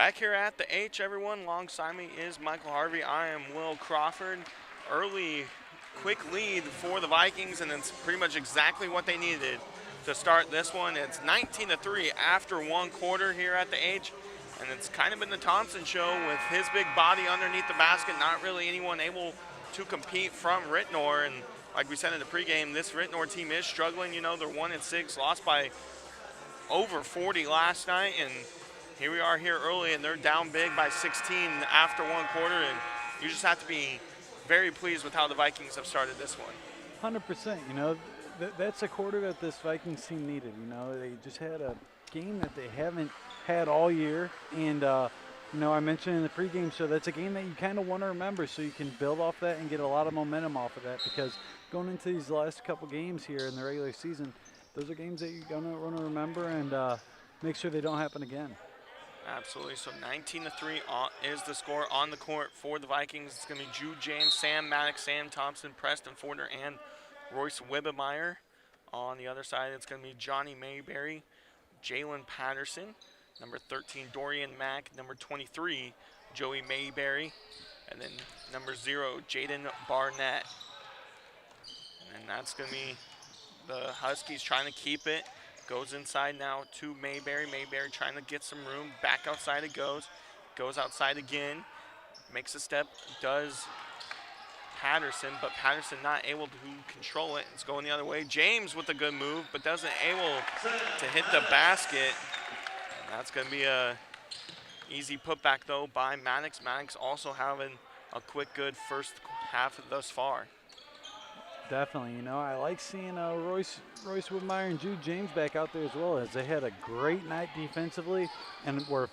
Back here at the H, everyone. Alongside me is Michael Harvey. I am Will Crawford. Early, quick lead for the Vikings, and it's pretty much exactly what they needed to start this one. It's 19-3 after one quarter here at the H, and it's kind of been the Thompson show with his big body underneath the basket. Not really anyone able to compete from Ritenour, and like we said in the pregame, this Ritenour team is struggling. You know, they're 1-6, lost by over 40 last night, and here we are here early, and they're down big by 16 after one quarter, and you just have to be very pleased with how the Vikings have started this one. 100%. You know, that's a quarter that this Vikings team needed. You know, they just had a game that they haven't had all year, and you know, I mentioned in the pregame show that's a game that you kind of want to remember, so you can build off that and get a lot of momentum off of that. Because going into these last couple games here in the regular season, those are games that you're gonna want to remember and make sure they don't happen again. Absolutely. So 19-3 is the score on the court for the Vikings. It's going to be Jude James, Sam Maddox, Sam Thompson, Preston Fortner, and Royce Wibbemeyer. On the other side, it's going to be Johnny Mayberry, Jalen Patterson, number 13, Dorian Mack, number 23, Joey Mayberry, and then number 0, Jaden Barnett. And that's going to be the Huskies trying to keep it. Goes inside now to Mayberry. Mayberry trying to get some room. Back outside it goes. Goes outside again. Makes a step. Does Patterson, but Patterson not able to control it. It's going the other way. James with a good move, but doesn't able to hit the basket. And that's going to be a easy putback, though, by Maddox. Maddox also having a quick, good first half thus far. Definitely, you know, I like seeing Royce Woodmeyer and Jude James back out there as well, as they had a great night defensively and was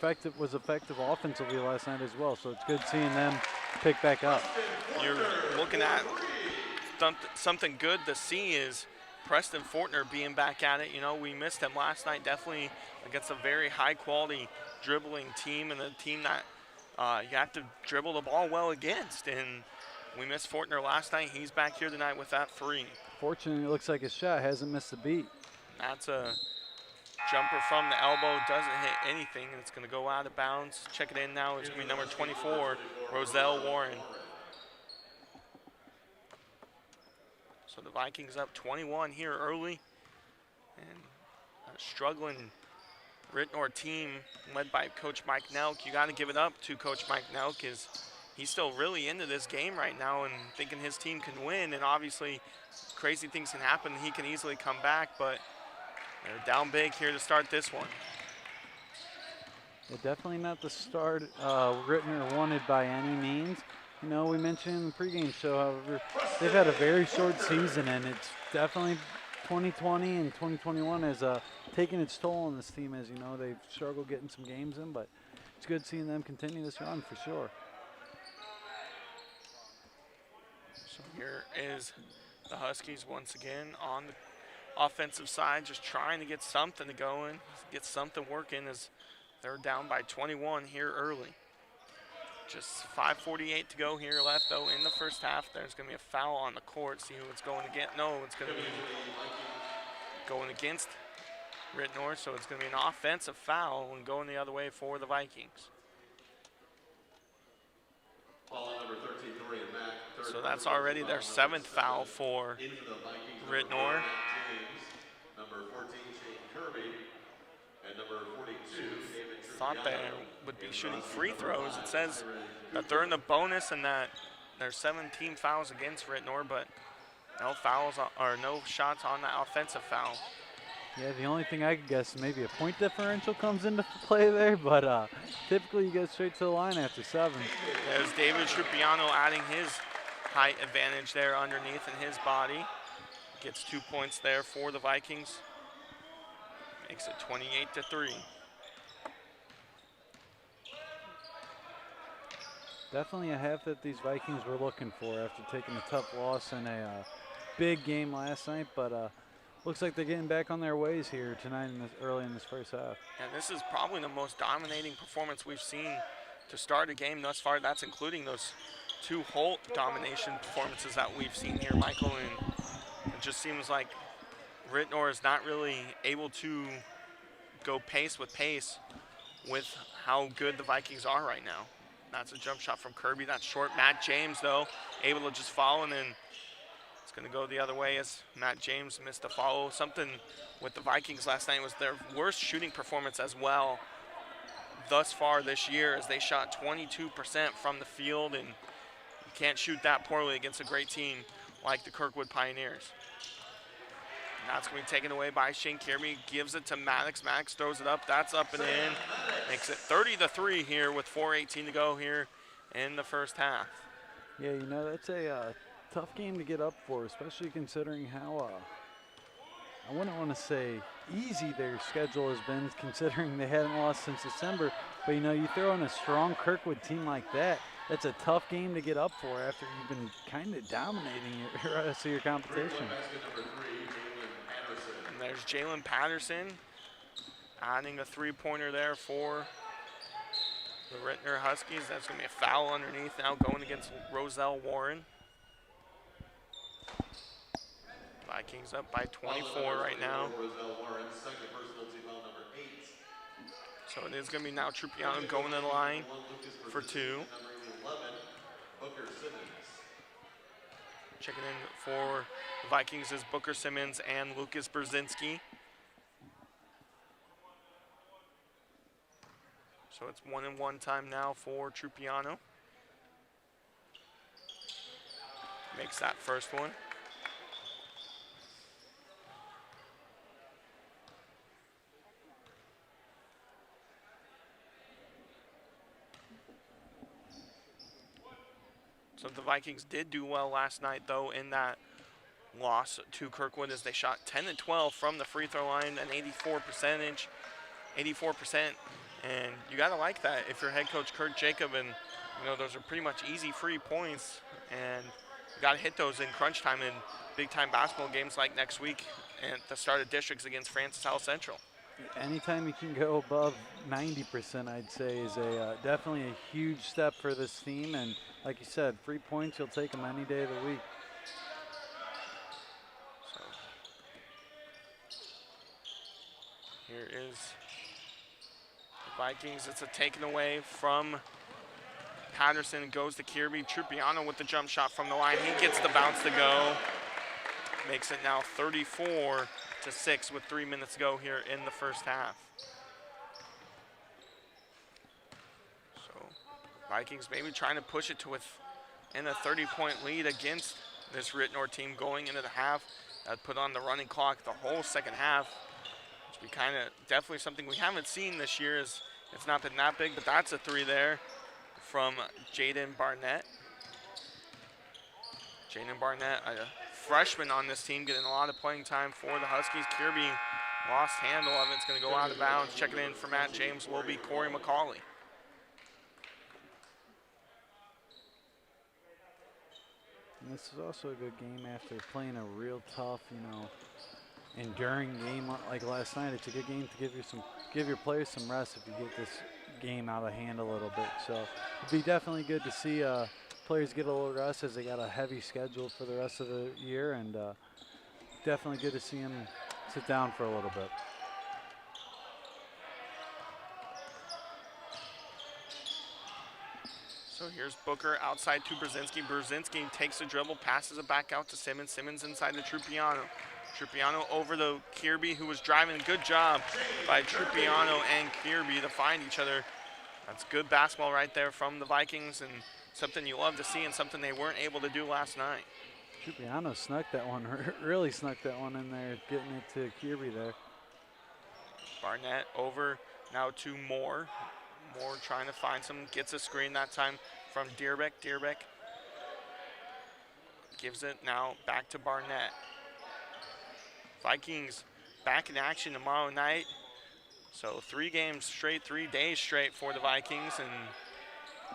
effective offensively last night as well. So it's good seeing them pick back up. You're looking at something good to see is Preston Fortner being back at it. You know, we missed him last night, definitely against a very high-quality dribbling team, and a team that you have to dribble the ball well against. And we missed Fortner last night. He's back here tonight with that 3. Fortunately, it looks like his shot hasn't missed a beat. That's a jumper from the elbow. Doesn't hit anything, and it's going to go out of bounds. Check it in now. It's going to be number 24, Roselle Warren. So the Vikings up 21 here early. And a struggling Ritenour team led by Coach Mike Nelk. You got to give it up to Coach Mike Nelk, because he's still really into this game right now and thinking his team can win. And obviously, crazy things can happen. He can easily come back, but they're down big here to start this one. Yeah, definitely not the start Ritenour wanted by any means. You know, we mentioned in the pregame show, however, they've had a very short season, and it's definitely 2020 and 2021 has taken its toll on this team. As you know, they've struggled getting some games in, but it's good seeing them continue this run for sure. So here is the Huskies once again on the offensive side, just trying to get something to going, get something working, as they're down by 21 here early. Just 5:48 to go here left, though, in the first half. There's going to be a foul on the court. See who it's going to get. No, it's going to be going against Ritenour, so it's going to be an offensive foul and going the other way for the Vikings. So that's already their 7th foul for Ritenour. Thought they would be shooting free throws. It says that they're in the bonus and that there's 17 fouls against Ritenour, but no fouls or no shots on that offensive foul. Yeah, the only thing I could guess is maybe a point differential comes into play there, but typically you go straight to the line after 7. There's David Strupiano adding his height advantage there underneath in his body. Gets 2 points there for the Vikings. Makes it 28-3. Definitely a half that these Vikings were looking for after taking a tough loss in a big game last night, but looks like they're getting back on their ways here tonight early in this first half. And this is probably the most dominating performance we've seen to start a game thus far. That's including those 2 Holt domination performances that we've seen here, Michael. And it just seems like Ritenour is not really able to go pace with how good the Vikings are right now. That's a jump shot from Kirby. That's short. Matt James, though, able to just follow, and then it's going to go the other way as Matt James missed a follow. Something with the Vikings last night was their worst shooting performance as well thus far this year, as they shot 22% from the field, and you can't shoot that poorly against a great team like the Kirkwood Pioneers. And that's going to be taken away by Shane Kirby. Gives it to Maddox. Maddox throws it up. That's up and in. Makes it 30-3 here with 4:18 to go here in the first half. Yeah, you know, that's a tough game to get up for, especially considering how, I wouldn't want to say easy their schedule has been, considering they hadn't lost since December. But, you know, you throw in a strong Kirkwood team like that, that's a tough game to get up for after you've been kind of dominating the rest of your competition. And there's Jalen Patterson adding a three-pointer there for the Ritenour Huskies. That's going to be a foul underneath now going against Roselle Warren. Vikings up by 24 right now. So it is going to be now Trupiano going to the line for two. Checking in for the Vikings is Booker Simmons and Lucas Brzezinski. So it's 1-and-1 time now for Trupiano. Makes that first one. So the Vikings did do well last night, though, in that loss to Kirkwood, as they shot 10-12 from the free throw line, an 84%. And you got to like that if you're head coach Kurt Jacob, and you know those are pretty much easy free points, and you got to hit those in crunch time in big time basketball games like next week at the start of districts against Francis Howell Central. Anytime you can go above 90%, I'd say, is definitely a huge step for this team. And like you said, free points, you'll take them any day of the week. So here is the Vikings. It's a taken away from Patterson. It goes to Kirby. Trupiano with the jump shot from the line. He gets the bounce to go. Makes it now 34-6 with 3 minutes to go here in the first half. So Vikings maybe trying to push it to within a 30-point lead against this Ritenour team going into the half. That put on the running clock the whole second half, which be kind of definitely something we haven't seen this year. Is it's not been that big, but that's a three there from Jaden Barnett. Jaden Barnett, a freshman on this team, getting a lot of playing time for the Huskies. Kirby lost handle of it. It's going to go out of bounds. Checking in for Matt James will be Corey McCauley. And this is also a good game after playing a real tough, enduring game like last night. It's a good game to give your players some rest if you get this game out of hand a little bit. So it'd be definitely good to see players get a little rest, as they got a heavy schedule for the rest of the year, and definitely good to see them sit down for a little bit. So here's Booker outside to Brzezinski. Brzezinski takes the dribble, passes it back out to Simmons. Simmons inside to Trupiano. Trupiano over to Kirby, who was driving. Good job by Trupiano and Kirby to find each other. That's good basketball right there from the Vikings, and something you love to see, and something they weren't able to do last night. Trupiano snuck that one, really snuck that one in there, getting it to Kirby there. Barnett over now to Moore. Moore trying to find some, gets a screen that time from Deerbeck. Deerbeck gives it now back to Barnett. Vikings back in action tomorrow night. So 3 games straight, 3 days straight for the Vikings, and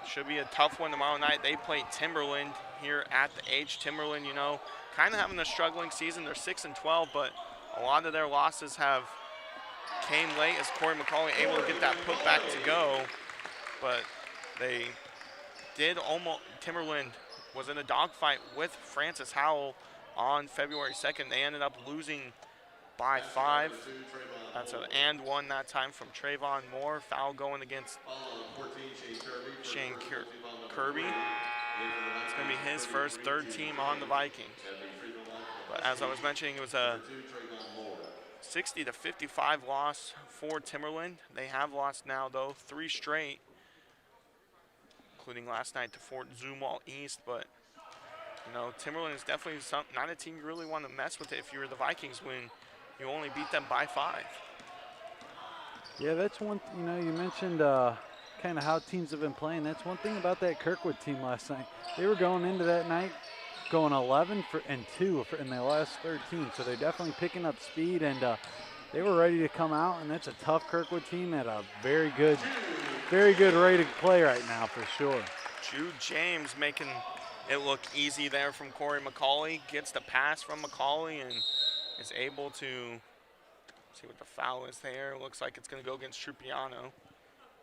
should be a tough one tomorrow night. They play Timberland here at the H. Timberland, kind of having a struggling season. They're 6-12, but a lot of their losses have came late, as Corey McCauley able to get that put back to go. But they did almost, Timberland was in a dogfight with Francis Howell on February 2nd. They ended up losing by 5. That's an and one that time from Trayvon Moore. Foul going against Shane Kirby. It's going to be his first third team on the Vikings. But as I was mentioning, it was a 60-55 loss for Timberland. They have lost now, though, 3 straight, including last night to Fort Zumwalt East. But, you know, Timberland is definitely not a team you really want to mess with if you're the Vikings when you only beat them by 5. Yeah, that's one. You know, you mentioned kind of how teams have been playing. That's one thing about that Kirkwood team last night. They were going into that night going 11 and 2 in their last 13, so they're definitely picking up speed, and they were ready to come out. And that's a tough Kirkwood team at a very good rate of play right now for sure. Jude James making it look easy there from Corey McCauley. Gets the pass from McCauley and is able to see what the foul is there. Looks like it's going to go against Trupiano.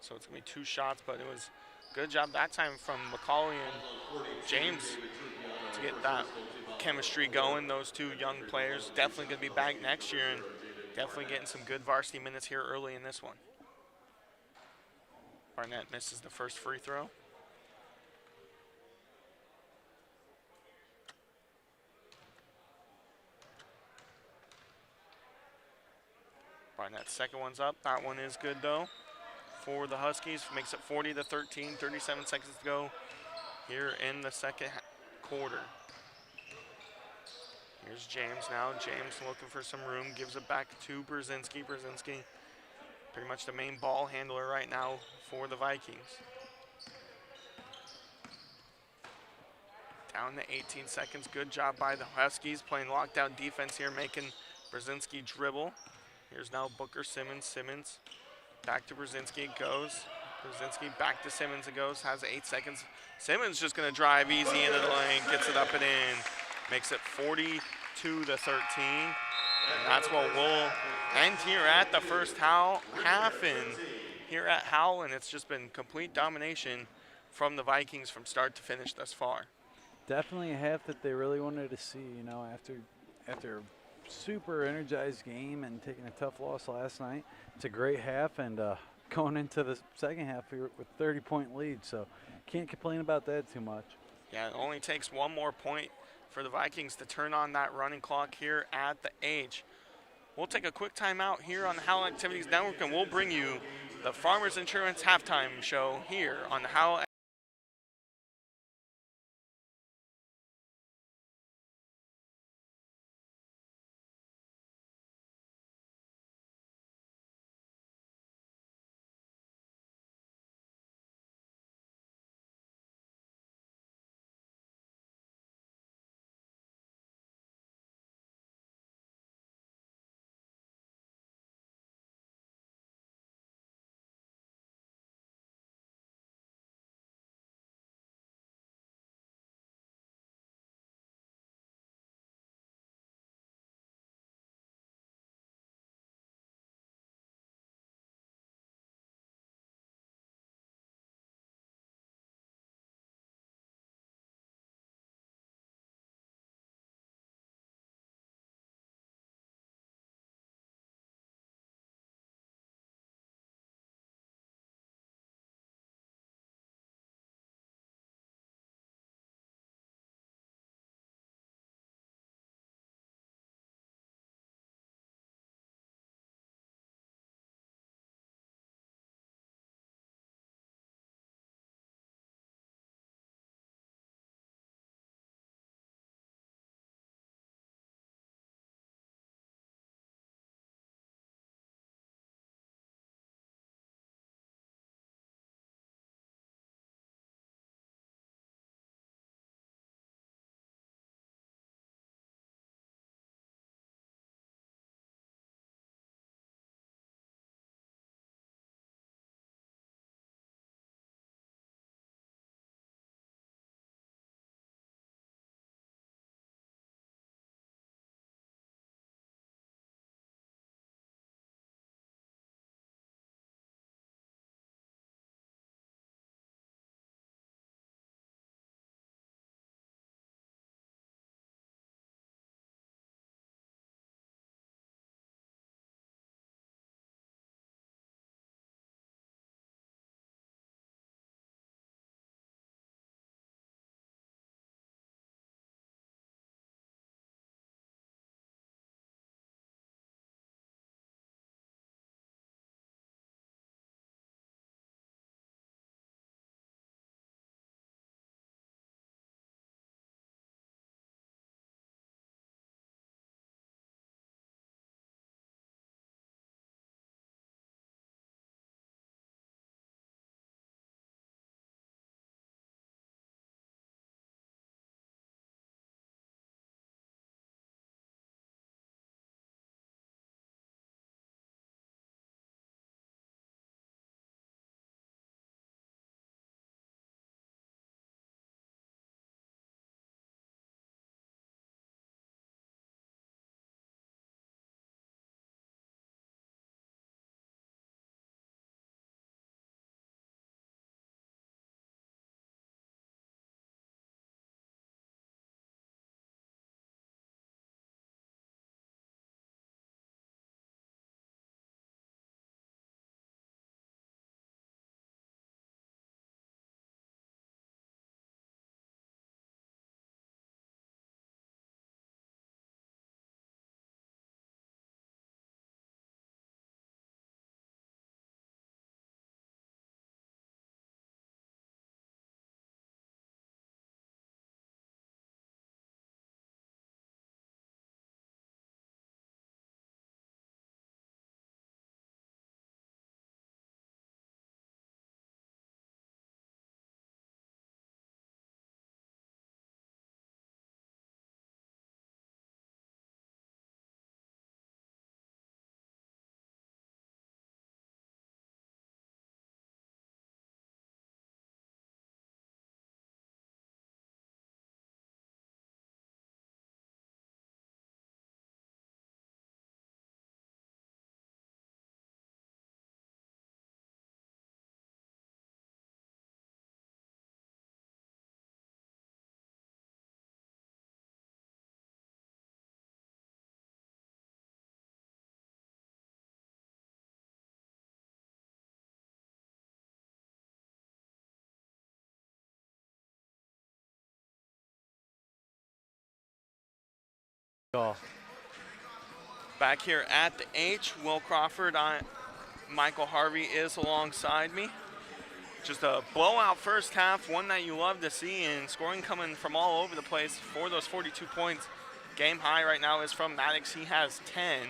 So it's going to be 2 shots, but it was good job that time from McCauley and James to get that chemistry going. Those 2 young players definitely going to be back next year and definitely getting some good varsity minutes here early in this one. Barnett misses the first free throw. Barnett's second one's up. That one is good, though, for the Huskies. Makes it 40-13, 37 seconds to go here in the second quarter. Here's James now. James looking for some room. Gives it back to Brzezinski. Brzezinski, pretty much the main ball handler right now for the Vikings. Down to 18 seconds. Good job by the Huskies playing lockdown defense here, making Brzezinski dribble. Here's now Booker Simmons. Simmons back to Brzezinski. It goes. Brzezinski back to Simmons. It goes. Has 8 seconds. Simmons just going to drive easy into the lane. Gets it up and in. Makes it 42-13. And that's what we'll end here at the first half. And here at Howell, and it's just been complete domination from the Vikings from start to finish thus far. Definitely a half that they really wanted to see, you know, after a super energized game and taking a tough loss last night. It's a great half, and going into the second half here with 30-point lead, so can't complain about that too much. Yeah, it only takes one more point for the Vikings to turn on that running clock here at the H. We'll take a quick timeout here on the Howell Activities Network, and we'll bring you the Farmers Insurance Halftime Show here on the Howell Oh, Back here at the H, Will Crawford on Michael Harvey is alongside me. Just a blowout first half, one that you love to see, and scoring coming from all over the place for those 42 points. Game high right now is from Maddox. He has 10.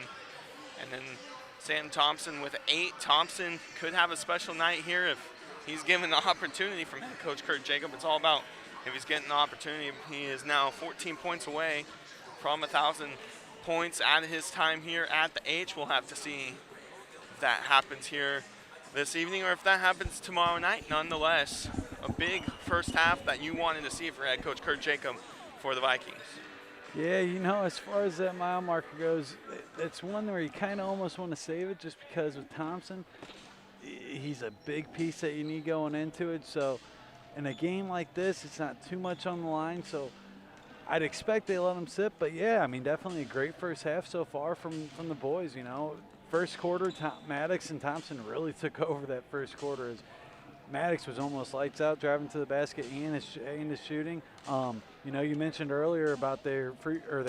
And then Sam Thompson with 8. Thompson could have a special night here if he's given the opportunity from head coach Kurt Jacob. It's all about if he's getting the opportunity. He is now 14 points away from 1,000 points at his time here at the H. We'll have to see if that happens here this evening or if that happens tomorrow night. Nonetheless, a big first half that you wanted to see for head coach Kurt Jacob for the Vikings. yeah, you know, as far as that mile marker goes, it's one where you kind of almost want to save it just because with Thompson, he's a big piece that you need going into it. So in a game like this, it's not too much on the line. So I'd expect they let him sit. But, yeah, I mean, definitely a great first half so far from the boys, you know. First quarter, Maddox and Thompson really took over that first quarter. As Maddox was almost lights out driving to the basket and his shooting. You know, you mentioned earlier about their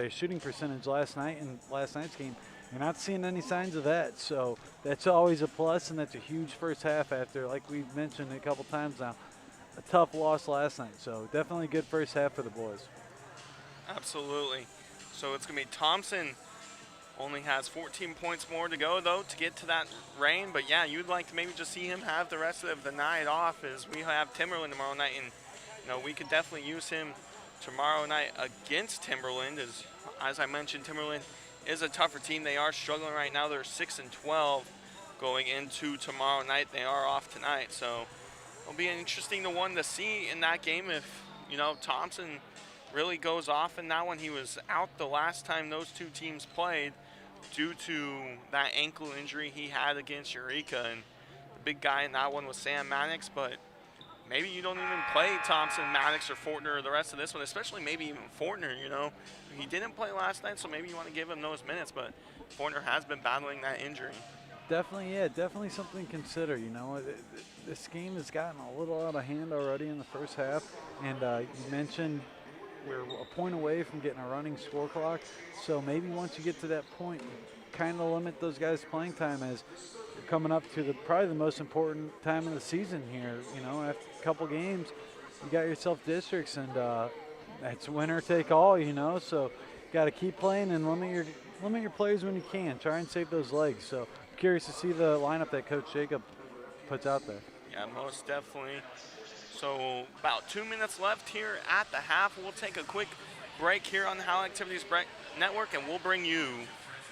shooting percentage last night in last night's game. You're not seeing any signs of that, so that's always a plus, and that's a huge first half after, like we've mentioned a couple times now, a tough loss last night. So definitely a good first half for the boys. Absolutely. So it's going to be Thompson. Only has 14 points more to go, though, to get to that reign. But, yeah, you'd like to maybe just see him have the rest of the night off as we have Timberland tomorrow night. And, you know, we could definitely use him tomorrow night against Timberland. As I mentioned, Timberland is a tougher team. They are struggling right now. They're 6-12 going into tomorrow night. They are off tonight. So it'll be an interesting one to see in that game if, you know, Thompson really goes off in that one. He was out the last time those two teams played due to that ankle injury he had against Eureka, and the big guy in that one was Sam Maddox. But maybe you don't even play Thompson, Maddox, or Fortner or the rest of this one, especially maybe even Fortner. You know, he didn't play last night, so maybe you want to give him those minutes, but Fortner has been battling that injury. Definitely, yeah, definitely something to consider. You know, this game has gotten a little out of hand already in the first half, and you mentioned we're a point away from getting a running score clock. So maybe once you get to that point, you kind of limit those guys' playing time as you're coming up to probably the most important time of the season here. You know, after a couple games, you got yourself districts, and that's winner take all. You know, so you got to keep playing and limit your players when you can. Try and save those legs. So I'm curious to see the lineup that Coach Jacob puts out there. Yeah, most definitely. So about 2 minutes left here at the half. We'll take a quick break here on the Howell Activities Network, and we'll bring you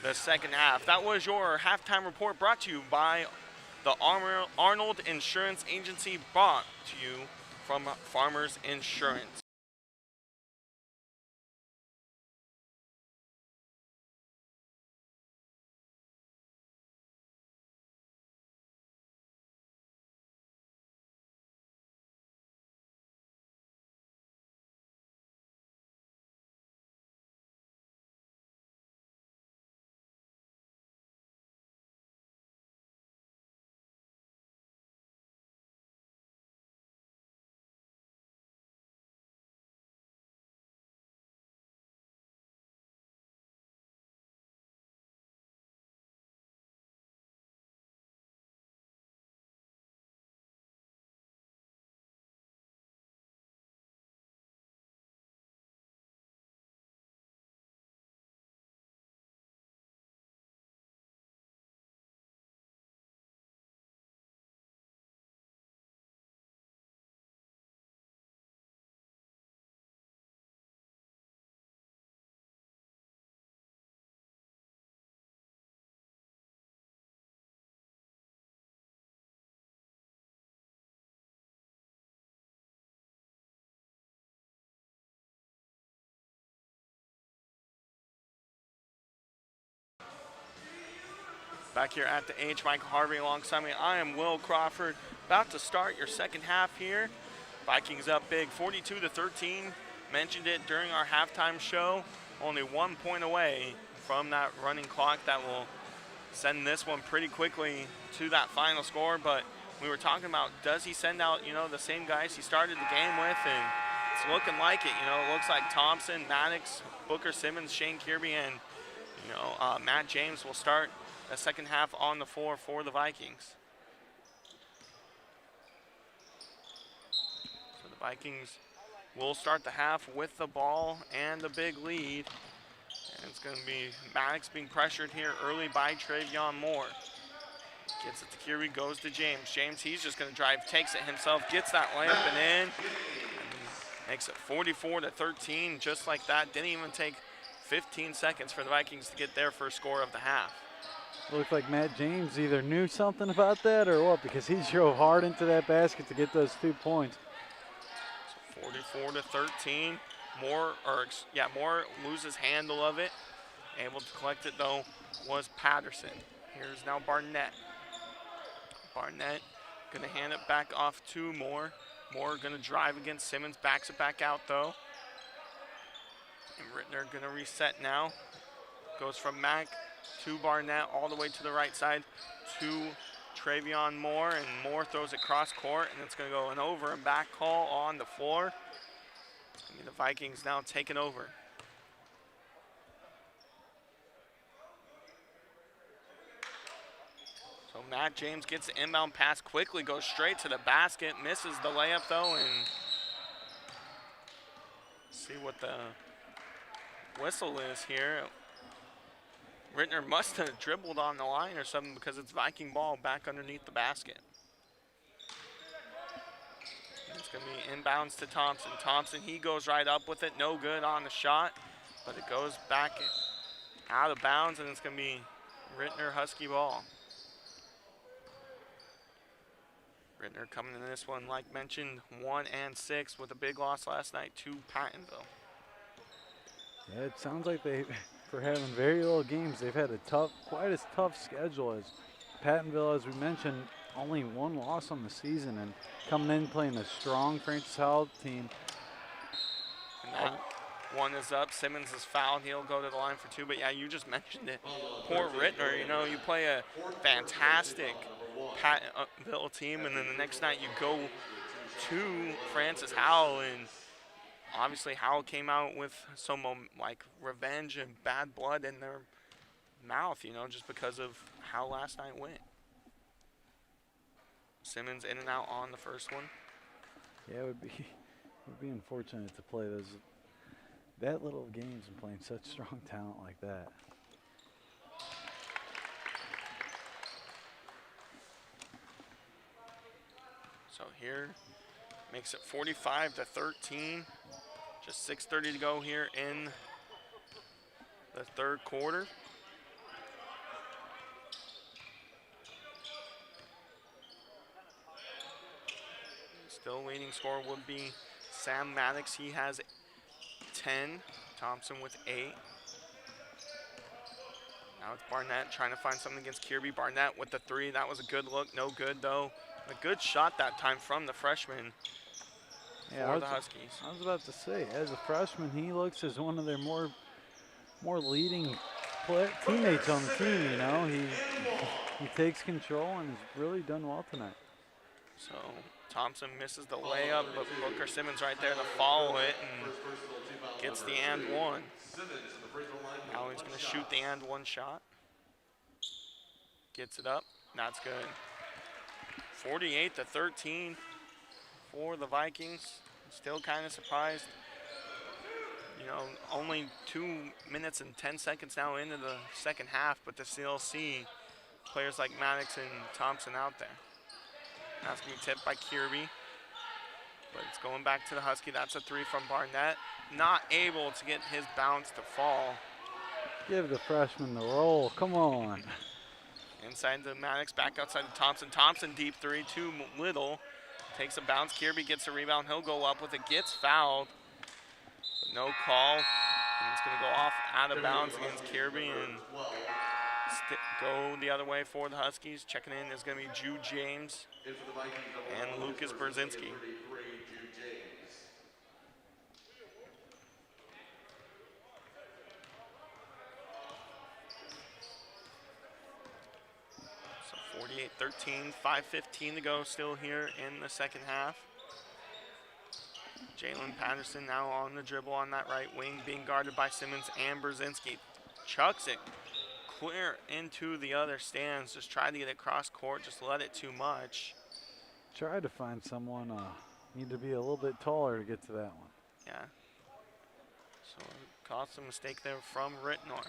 the second half. That was your halftime report brought to you by the Arnold Insurance Agency, brought to you from Farmers Insurance. Back here at the H, Michael Harvey alongside me. I am Will Crawford. About to start your second half here. Vikings up big, 42-13. Mentioned it during our halftime show. Only 1 point away from that running clock that will send this one pretty quickly to that final score. But we were talking about, does he send out, you know, the same guys he started the game with? And it's looking like it. You know, it looks like Thompson, Maddox, Booker Simmons, Shane Kirby, and Matt James will start the second half on the floor for the Vikings. So the Vikings will start the half with the ball and the big lead. And it's going to be Maddox being pressured here early by Travion Moore. Gets it to Kirby, goes to James. James, he's just going to drive, takes it himself, gets that layup and in. Makes it 44-13, just like that. Didn't even take 15 seconds for the Vikings to get their first score of the half. Looked like Matt James either knew something about that or what, because he drove hard into that basket to get those 2 points. So 44-13. Moore loses handle of it. Able to collect it though was Patterson. Here's now Barnett. Barnett gonna hand it back off to Moore. Moore gonna drive against Simmons, backs it back out though. And Ritenour gonna reset now. Goes from Mack to Barnett all the way to the right side to Travion Moore, and Moore throws it cross court, and it's gonna go an over and back call on the floor. It's gonna be the Vikings now taking over. So Matt James gets the inbound pass quickly, goes straight to the basket, misses the layup though, and see what the whistle is here. Ritenour must have dribbled on the line or something, because it's Viking ball back underneath the basket. And it's going to be inbounds to Thompson. Thompson, he goes right up with it. No good on the shot, but it goes back out of bounds, and it's going to be Ritenour Husky ball. Ritenour coming in this one, like mentioned, 1-6 with a big loss last night to Pattonville. Yeah, it sounds like for having very little games, they've had quite a tough schedule. As Pattonville, as we mentioned, only 1 loss on the season, and coming in playing a strong Francis Howell team. And that one is up. Simmons is fouled. He'll go to the line for 2. But yeah, you just mentioned it. Poor Ritenour. You know, you play a fantastic Pattonville team, and then the next night you go to Francis Howell, and obviously Howell came out with some like revenge and bad blood in their mouth, you know, just because of how last night went. Simmons in and out on the first one. Yeah, it would be unfortunate to play that little games and playing such strong talent like that. So here makes it 45-13. Just 6:30 to go here in the third quarter. Still leading scorer would be Sam Maddox. He has 10. Thompson with 8. Now it's Barnett trying to find something against Kirby. Barnett with the 3. That was a good look. No good though. A good shot that time from the freshman for the Huskies. I was about to say, as a freshman, he looks as one of their more leading teammates on the team. You know, he takes control and has really done well tonight. So Thompson misses the layup, but Booker Simmons right there to follow it and gets the and one. Now he's going to shoot the and one shot. Gets it up. That's good. 48-13 for the Vikings. Still kind of surprised. You know, only 2 minutes and 10 seconds now into the second half, but to still see players like Maddox and Thompson out there. That's going to be tipped by Kirby, but it's going back to the Husky. That's a 3 from Barnett. Not able to get his bounce to fall. Give the freshman the roll. Come on. Inside to Maddox, back outside to Thompson. Thompson deep 3, too little. Takes a bounce. Kirby gets a rebound. He'll go up with it. Gets fouled. But no call. And it's going to go off out of bounds against Kirby and go the other way for the Huskies. Checking in is going to be Jude James and Lucas Brzezinski. So 48-13, 5:15 to go still here in the second half. Jalen Patterson now on the dribble on that right wing, being guarded by Simmons and Brzezinski. Chucks it clear into the other stands. Just tried to get it cross court, just let it too much. Tried to find someone, need to be a little bit taller to get to that one. Yeah. So caused a mistake there from Ritenour.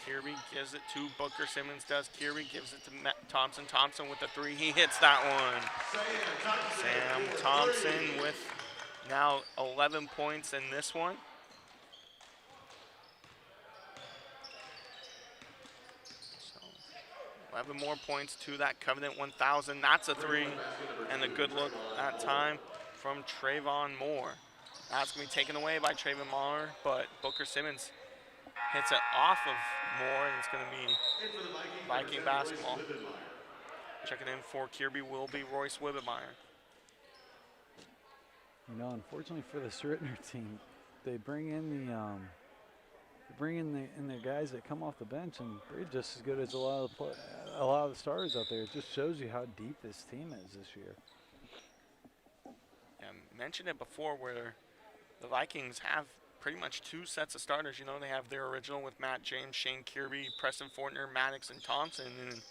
Kirby gives it to Booker. Simmons does. Kirby gives it to Thompson. Thompson with the three. He hits that one. Sam Thompson with now 11 points in this one. So 11 more points to that Covenant 1000. That's a three and a good look that time from Trayvon Moore. That's going to be taken away by Trayvon Moore, but Booker Simmons hits it off of Moore, and it's going to be Viking basketball. Checking in for Kirby will be Royce Wibbemeyer. You know, unfortunately for the Ritenour team, they bring in the guys that come off the bench, and they're just as good as a lot of the starters out there. It just shows you how deep this team is this year. Yeah, I mentioned it before where the Vikings have pretty much two sets of starters. You know, they have their original with Matt James, Shane Kirby, Preston Fortner, Maddox, and Thompson. And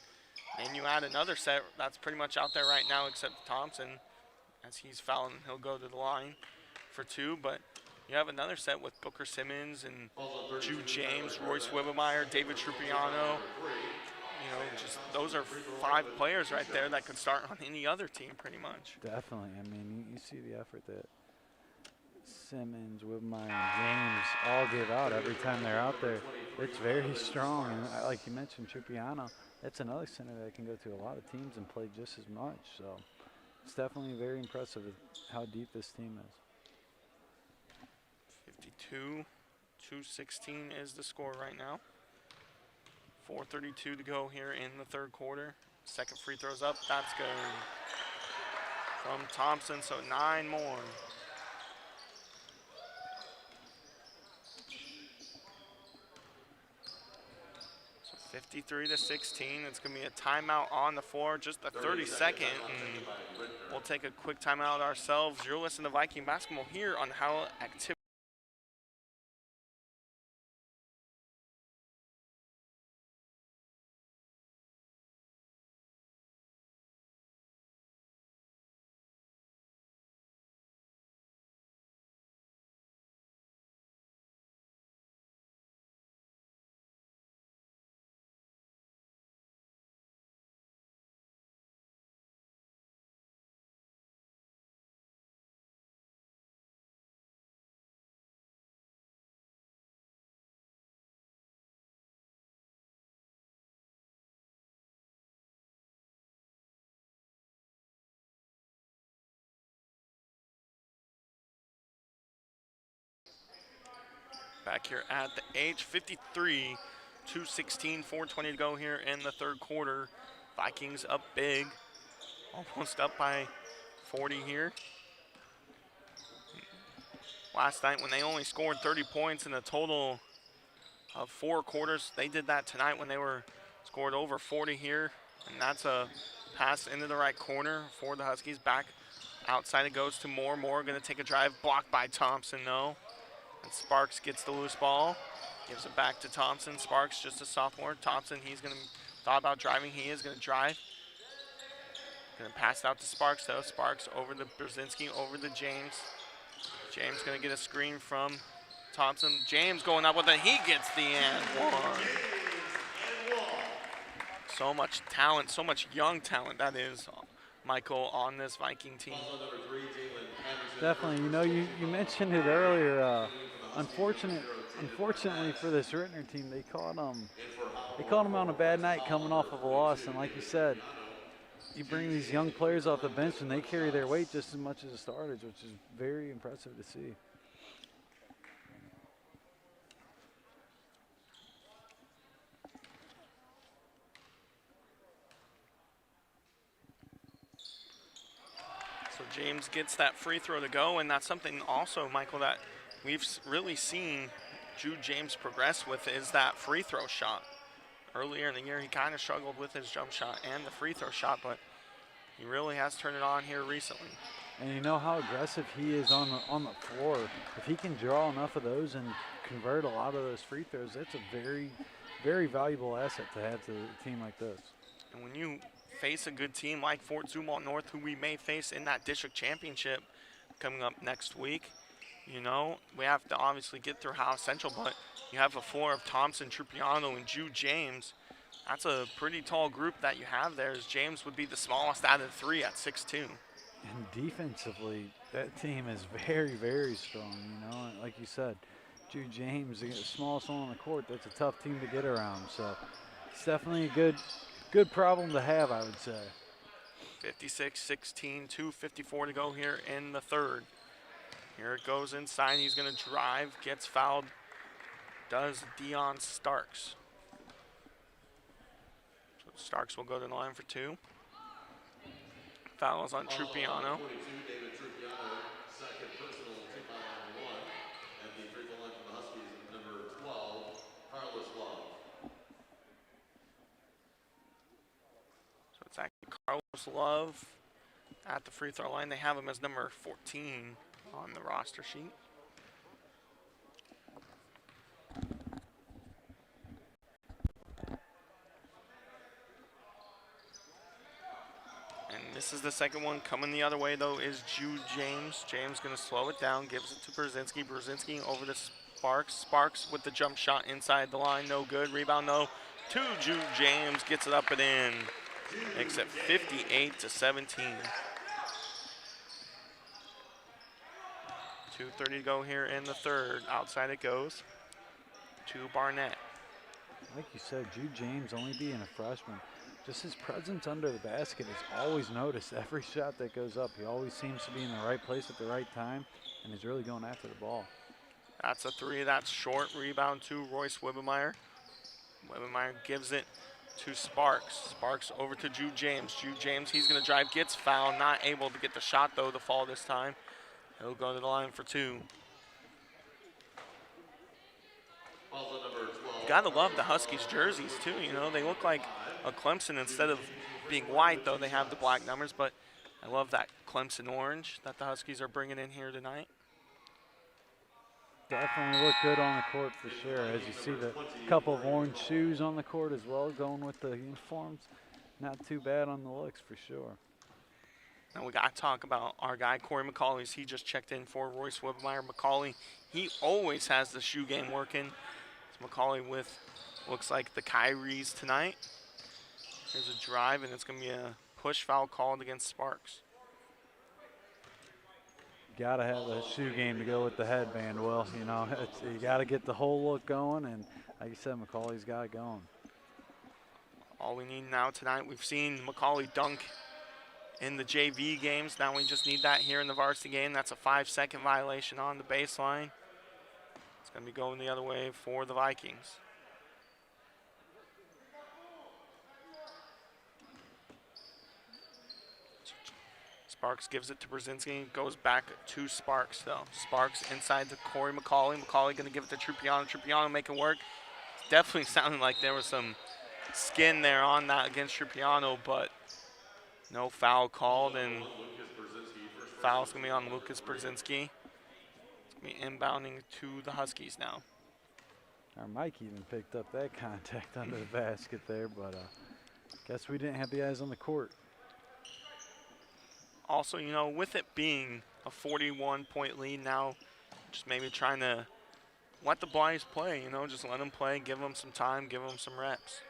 then you add another set that's pretty much out there right now except Thompson. As he's fouling, he'll go to the line for two. But you have another set with Booker Simmons and Jude James, Royce Wibbemeyer, David Trupiano. You know, just those are 5 players right there that could start on any other team pretty much. Definitely. I mean, you see the effort that Simmons, Wibbemeyer, and James all give out every time they're out there. It's very strong. And like you mentioned, Trupiano, that's another center that can go to a lot of teams and play just as much. So it's definitely very impressive how deep this team is. 52-216 is the score right now. 4:32 to go here in the third quarter. Second free throw's up. That's good from Thompson, so 9 more. So 53-16. It's going to be a timeout on the floor, just the 32nd. And we'll take a quick timeout ourselves. You're listening to Viking basketball here on Howell Activity. Back here at the H, 53-216, 4:20 to go here in the third quarter. Vikings up big, almost up by 40 here. Last night when they only scored 30 points in a total of 4 quarters, they did that tonight when they were scored over 40 here. And that's a pass into the right corner for the Huskies. Back outside it goes to Moore. Moore going to take a drive, blocked by Thompson, no. And Sparks gets the loose ball, gives it back to Thompson. Sparks, just a sophomore. Thompson, he's going to thought about driving. He is going to drive. Going to pass it out to Sparks, though. Sparks over to Brzezinski, over to James. James going to get a screen from Thompson. James going up with it. He gets the and one. So much talent, so much young talent that is, Michael, on this Viking team. Definitely. You know, you mentioned it earlier. Unfortunately for this Ritenour team, they caught them on a bad night coming off of a loss. And like you said, you bring these young players off the bench and they carry their weight just as much as the starters, which is very impressive to see. So James gets that free throw to go, and that's something also, Michael, that we've really seen Jude James progress with is that free throw shot. Earlier in the year, he kind of struggled with his jump shot and the free throw shot, but He really has turned it on here recently. And you know how aggressive he is on the floor. If he can draw enough of those and convert a lot of those free throws, that's a very, very valuable asset to have to a team like this. And when you face a good team like Fort Zumwalt North, who we may face in that district championship coming up next week, you know, we have to obviously get through Howell Central, but you have a floor of Thompson, Trupiano, and Jude James. That's a pretty tall group that you have there, as James would be the smallest out of the three at 6'2". And defensively, that team is very, very strong, you know. And like you said, Jude James, the smallest one on the court, that's a tough team to get around. So it's definitely a good problem to have, I would say. 56-16, 2:54 to go here in the third. Here it goes inside. He's going to drive, gets fouled. Does Dion Starks. So Starks will go to the line for two. Fouls on Trupiano. David Trupiano, second personal two-foul on one. At the free throw line for the Huskies, number 12, Carlos Love. So it's actually Carlos Love at the free throw line. They have him as number 14 on the roster sheet. And this is the second one. Coming the other way, though, is Jude James. James going to slow it down, gives it to Brzezinski. Brzezinski over to Sparks. Sparks with the jump shot inside the line. No good. Rebound, though, to Jude James. Gets it up and in. Makes it 58-17. 2:30 to go here in the third. Outside it goes to Barnett. Like you said, Jude James only being a freshman, just his presence under the basket is always noticed. Every shot that goes up, he always seems to be in the right place at the right time, and he's really going after the ball. That's a three. That's short. Rebound to Royce Wibbemeyer. Wibbemeyer gives it to Sparks. Sparks over to Jude James. Jude James, he's going to drive, gets fouled. Not able to get the shot, though, to fall this time. He'll go to the line for two. You gotta love the Huskies jerseys too, you know. They look like a Clemson instead of being white, though they have the black numbers, but I love that Clemson orange that the Huskies are bringing in here tonight. Definitely look good on the court for sure. As you see the couple of orange shoes on the court as well, going with the uniforms. Not too bad on the looks for sure. Now we got to talk about our guy, Corey McCauley. He just checked in for Royce Wibbemeyer. McCauley, he always has the shoe game working. It's McCauley with, looks like the Kyries tonight. There's a drive, and it's going to be a push foul called against Sparks. Got to have a shoe game to go with the headband, Will. You know, you got to get the whole look going, and like you said, McCauley's got it going. All we need now tonight, we've seen McCauley dunk in the JV games. Now we just need that here in the varsity game. That's a 5-second violation on the baseline. It's going to be going the other way for the Vikings. Sparks gives it to Brzezinski. Goes back to Sparks, though. Sparks inside to Corey McCauley. McCauley going to give it to Trupiano. Trupiano make it work. It's definitely sounding like there was some skin there on that against Trupiano, but no foul called, and foul's going to be on Lucas Brzezinski. It's going to be inbounding to the Huskies now. Our Mike even picked up that contact under the basket there, but guess we didn't have the eyes on the court. Also, you know, with it being a 41-point lead now, just maybe trying to let the boys play, you know, just let them play, give them some time, give them some reps.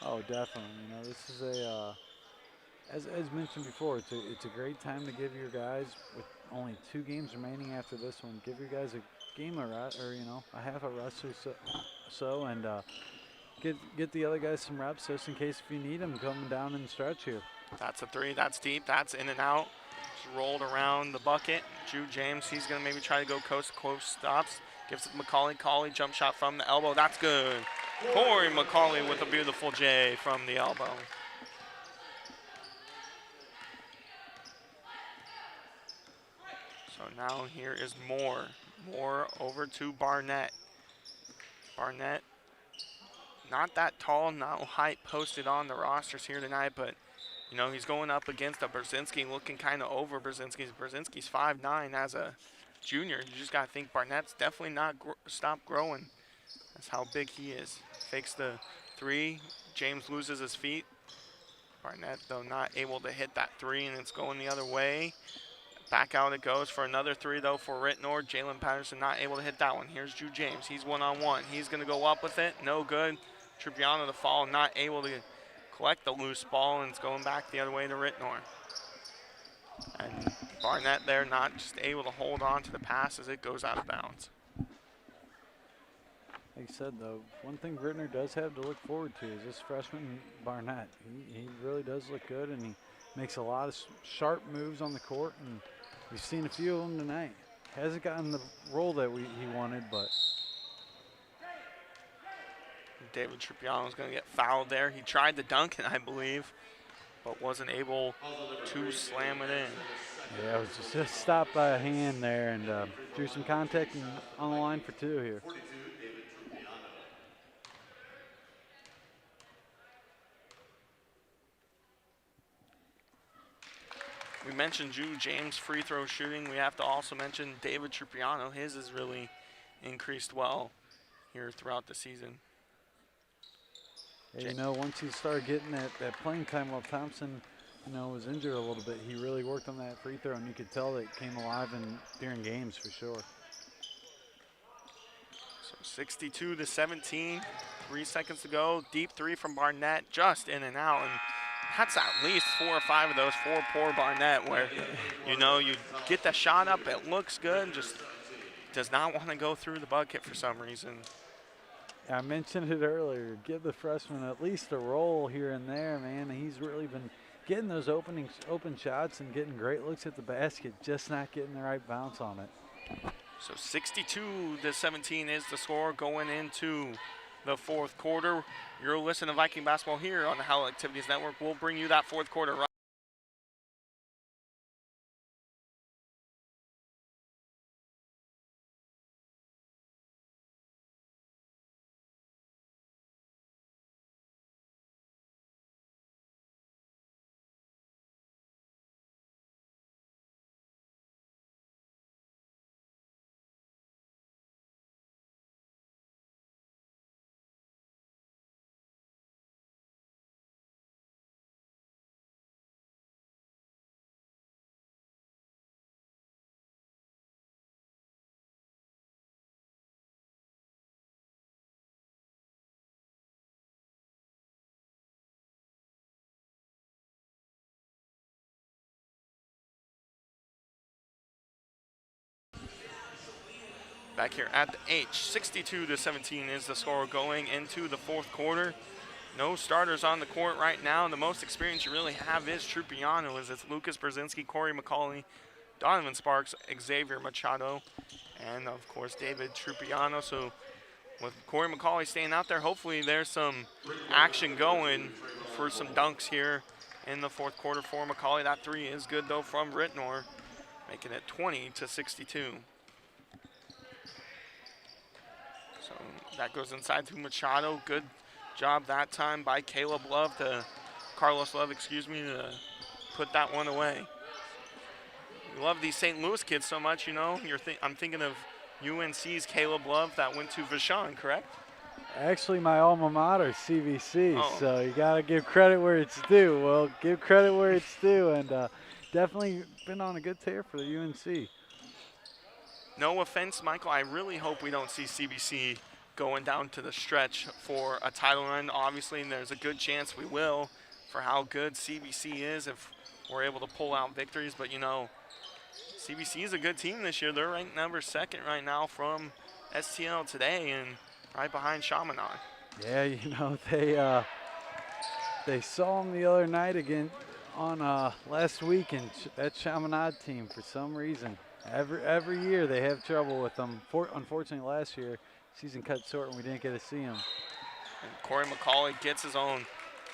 Oh, definitely. You know, this is a, as mentioned before, it's a great time to give your guys, with only 2 games remaining after this one, give your guys a game of rest, or, you know, a half a rest or so, and get the other guys some reps just in case if you need them coming down in the stretch here. That's a three. That's deep. That's in and out. Just rolled around the bucket. Jude James, he's going to maybe try to go coast to coast. Stops. Gives it to McCauley. McCauley jump shot from the elbow. That's good. Corey McCauley with a beautiful J from the elbow. So now here is Moore. Moore over to Barnett. Barnett, not that tall, not height posted on the rosters here tonight, but You know, he's going up against a Brzezinski looking kind of over Brzezinski's. Brzezinski's 5'9" as a junior. You just got to think Barnett's definitely not stopped growing. That's how big he is. Fakes the three. James loses his feet. Barnett, though, not able to hit that three, and it's going the other way. Back out it goes for another three, though, for Ritenour. Jalen Patterson not able to hit that one. Here's Drew James. He's one-on-one. He's going to go up with it. No good. Tripiano the fall, not able to collect the loose ball, and it's going back the other way to Ritenour. And Barnett there not just able to hold on to the pass as it goes out of bounds. Like you said, though, one thing Ritenour does have to look forward to is this freshman Barnett. He really does look good, and he makes a lot of sharp moves on the court, and we've seen a few of them tonight. Hasn't gotten the role that he wanted, but. David Tripiano's going to get fouled there. He tried to dunk it, I believe, but wasn't able to slam it in. Yeah, it was just stopped by a hand there, and drew some contact and on the line for two here. We mentioned Drew James' free throw shooting. We have to also mention David Tripiano. His has really increased well here throughout the season. Yeah, you know, once he started getting that playing time while Thompson, you know, was injured a little bit, he really worked on that free throw, and you could tell that it came alive during games for sure. So 62-17, 3 seconds to go. Deep three from Barnett, just in and out, and that's at least 4 or 5 of those for poor Barnett, where, you know, you get the shot up, it looks good, just does not want to go through the bucket for some reason. I mentioned it earlier. Give the freshman at least a roll here and there, man. He's really been getting those open shots and getting great looks at the basket, just not getting the right bounce on it. So 62-17 is the score going into the fourth quarter. You're listening to Viking basketball here on the Howell Activities Network. We'll bring you that fourth quarter right. Back here at the H, 62-17 is the score going into the fourth quarter. No starters on the court right now. The most experience you really have is Tripiano, as it's Lucas Brzezinski, Corey McCauley, Donovan Sparks, Xavier Machado, and of course David Tripiano. So with Corey McCauley staying out there, hopefully there's some action going for some dunks here in the fourth quarter for McCauley. That three is good though from Ritenour, making it 20-62. So that goes inside to Machado. Good job that time by Carlos Love, to put that one away. We love these St. Louis kids so much, you know. I'm thinking of UNC's Caleb Love that went to Vashon, correct? Actually, my alma mater, CVC, Oh. so you got to give credit where it's due. Well, give credit where it's due, and definitely been on a good tear for the UNC. No offense, Michael. I really hope we don't see CBC going down to the stretch for a title run. Obviously, there's a good chance we will for how good CBC is if we're able to pull out victories. But, you know, CBC is a good team this year. They're ranked number 2nd right now from STL today and right behind Chaminade. Yeah, you know, they saw them the other night again on last week, and that Chaminade team, for some reason, every year they have trouble with them. Unfortunately, last year, season cut short and we didn't get to see him. And Corey McCauley gets his own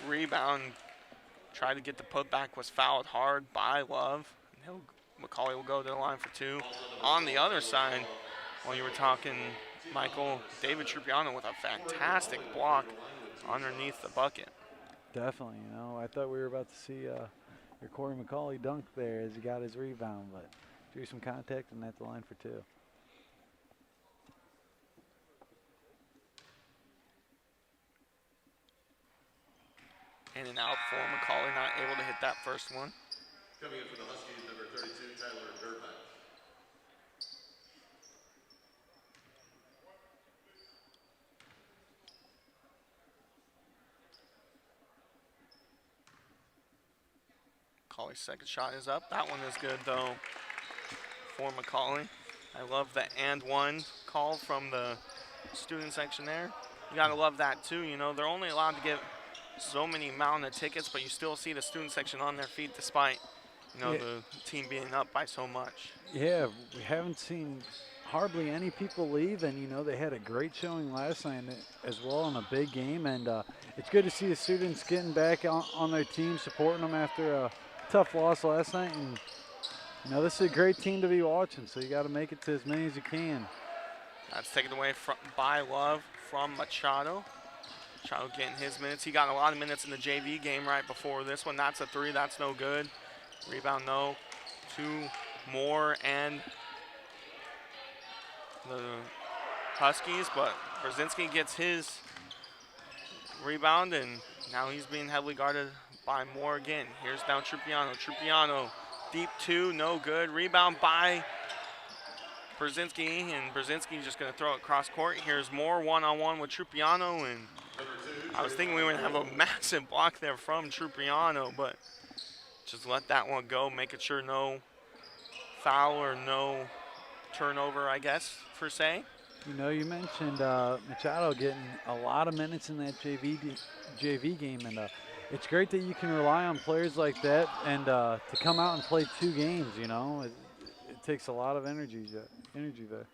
rebound. Tried to get the putback, was fouled hard by Love. McCauley will go to the line for 2. On the other side, while you were talking, Michael, David Tripiano with a fantastic block underneath the bucket. Definitely, you know. I thought we were about to see your Corey McCauley dunk there as he got his rebound, but drew some contact and at the line for two. In and out for McCauley, not able to hit that first one. Coming in for the Huskies, number 32, Tyler Durbeck. McCauley's second shot is up. That one is good though for McCauley. I love the and one call from the student section there. You gotta love that too. You know, they're only allowed to get so many amount of tickets, but you still see the student section on their feet despite, you know, Yeah. the team being up by so much. Yeah, we haven't seen hardly any people leave, and you know they had a great showing last night as well in a big game, and it's good to see the students getting back on their team, supporting them after a tough loss last night, and you know this is a great team to be watching, so you got to make it to as many as you can. That's taken away by Love from Machado. Machado getting his minutes. He got a lot of minutes in the JV game right before this one. That's a three. That's no good. Rebound, no. Two more, and the Huskies, but Brzezinski gets his rebound, and now he's being heavily guarded by Moore again. Here's down Trupiano. Trupiano, deep two, no good. Rebound by Brzezinski, and Brzezinski just going to throw it cross court. Here's Moore one-on-one with Trupiano, and I was thinking we were going to have a massive block there from Trupiano, but just let that one go, making sure no foul or no turnover, I guess, per se. You know, you mentioned Machado getting a lot of minutes in that JV game, and it's great that you can rely on players like that and to come out and play 2 games. You know, it takes a lot of energy there.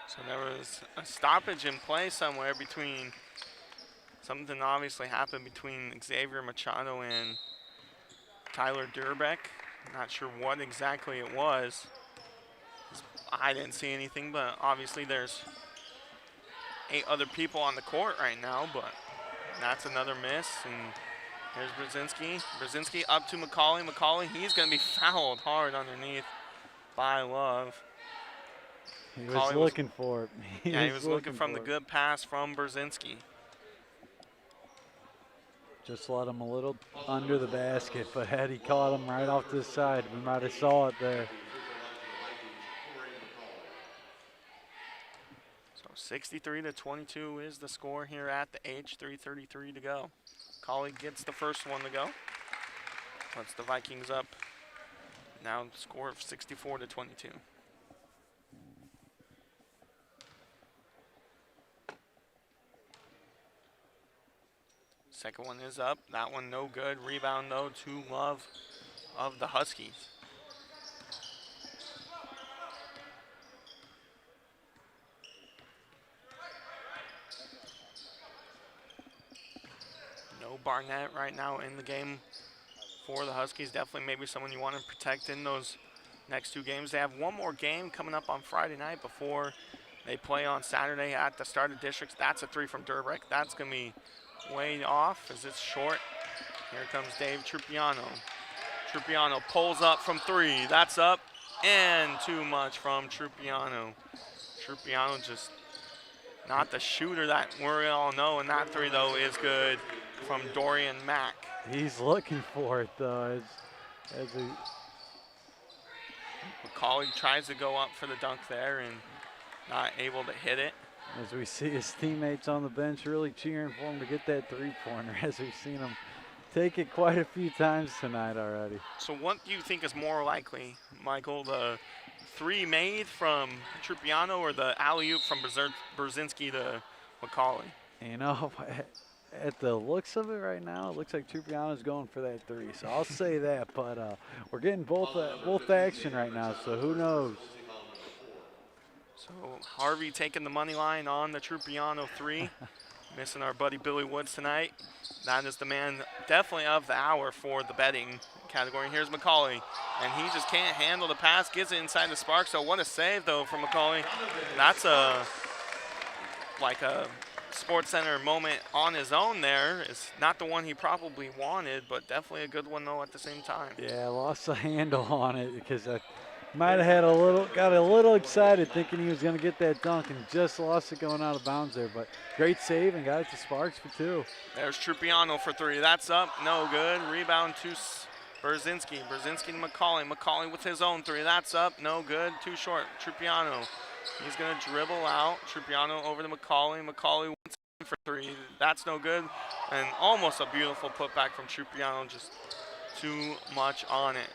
So there was a stoppage in play somewhere between, something obviously happened between Xavier Machado and Tyler Durbeck. Not sure what exactly it was. I didn't see anything, but obviously there's 8 other people on the court right now, but that's another miss. And here's Brzezinski. Brzezinski up to McCauley. McCauley, he's going to be fouled hard underneath by Love. He was looking for it. He was looking from the good pass from Brzezinski. Just let him a little under the basket, but had he caught him right off this side, we might have saw it there. So 63-22 is the score here at the H. 3:33 to go. McCauley gets the first one to go. Puts the Vikings up. Now the score of 64-22. Second one is up. That one no good. Rebound though to Love of the Huskies. No Barnett right now in the game for the Huskies. Definitely maybe someone you want to protect in those next 2 games. They have one more game coming up on Friday night before they play on Saturday at the start of districts. That's a 3 from Durbeck. That's going to be way off as it's short. Here comes Dave Trupiano. Trupiano pulls up from 3. That's up and too much from Trupiano. Trupiano just not the shooter that we all know, and that 3 though is good from Dorian Mack. He's looking for it though. As he McCauley tries to go up for the dunk there and not able to hit it. As we see his teammates on the bench really cheering for him to get that 3-pointer, as we've seen him take it quite a few times tonight already. So what do you think is more likely, Michael, the 3 made from Trupiano or the alley-oop from Brzezinski to McCauley? You know, at the looks of it right now, it looks like Trupiano's going for that 3. So I'll say that, but we're getting both action right now, so who knows? So Harvey taking the money line on the Trupiano 3. Missing our buddy Billy Woods tonight. That is the man definitely of the hour for the betting category. Here's McCauley, and he just can't handle the pass. Gets it inside the spark, so what a save, though, from McCauley. That's like a Sports Center moment on his own there. It's not the one he probably wanted, but definitely a good one, though, at the same time. Yeah, lost the handle on it because I might have got a little excited thinking he was going to get that dunk and just lost it going out of bounds there. But great save and got it to Sparks for 2. There's Trupiano for 3. That's up, no good. Rebound to Brzezinski. Brzezinski to McCauley. McCauley with his own 3. That's up, no good. Too short. Trupiano. He's going to dribble out. Trupiano over to McCauley. McCauley wants for 3. That's no good. And almost a beautiful putback from Trupiano. Just too much on it.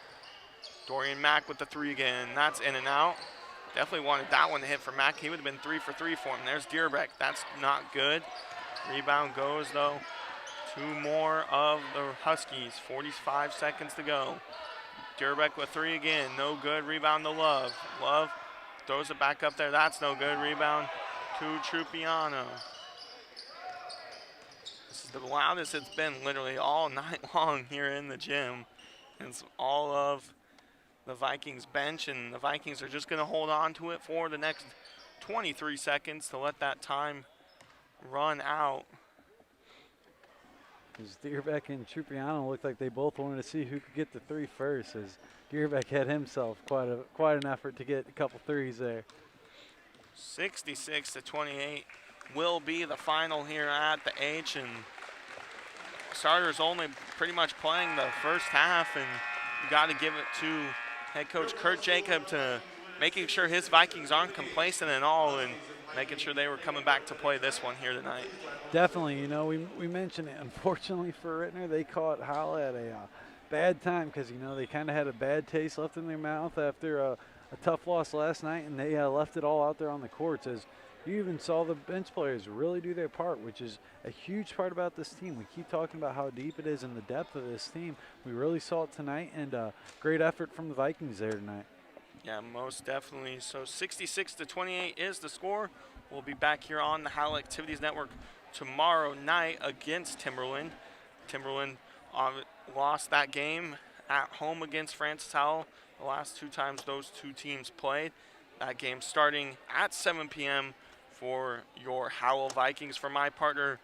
Dorian Mack with the 3 again. That's in and out. Definitely wanted that one to hit for Mack. He would have been 3 for 3 for him. There's Dierbeck. That's not good. Rebound goes, though. 2 more of the Huskies. 45 seconds to go. Dierbeck with 3 again. No good. Rebound to Love. Love throws it back up there. That's no good. Rebound to Trupiano. This is the loudest it's been literally all night long here in the gym. It's all of the Vikings bench, and the Vikings are just going to hold on to it for the next 23 seconds to let that time run out. As Dierbeck and Trupiano looked like they both wanted to see who could get the 3 first, as Dierbeck had himself quite an effort to get a couple threes there. 66-28 will be the final here at the H, and starters only pretty much playing the first half, and you got to give it to head coach Kurt Jacob to making sure his Vikings aren't complacent at all and making sure they were coming back to play this one here tonight. Definitely. You know, we mentioned it. Unfortunately for Ritenour, they caught Howell at a bad time because, you know, they kind of had a bad taste left in their mouth after a tough loss last night, and they left it all out there on the courts. As you even saw the bench players really do their part, which is a huge part about this team. We keep talking about how deep it is and the depth of this team. We really saw it tonight, and great effort from the Vikings there tonight. Yeah, most definitely. So 66-28 is the score. We'll be back here on the Howell Activities Network tomorrow night against Timberland. Timberland lost that game at home against Francis Howell the last 2 times those 2 teams played. That game starting at 7 p.m. for your Howell Vikings. For my partner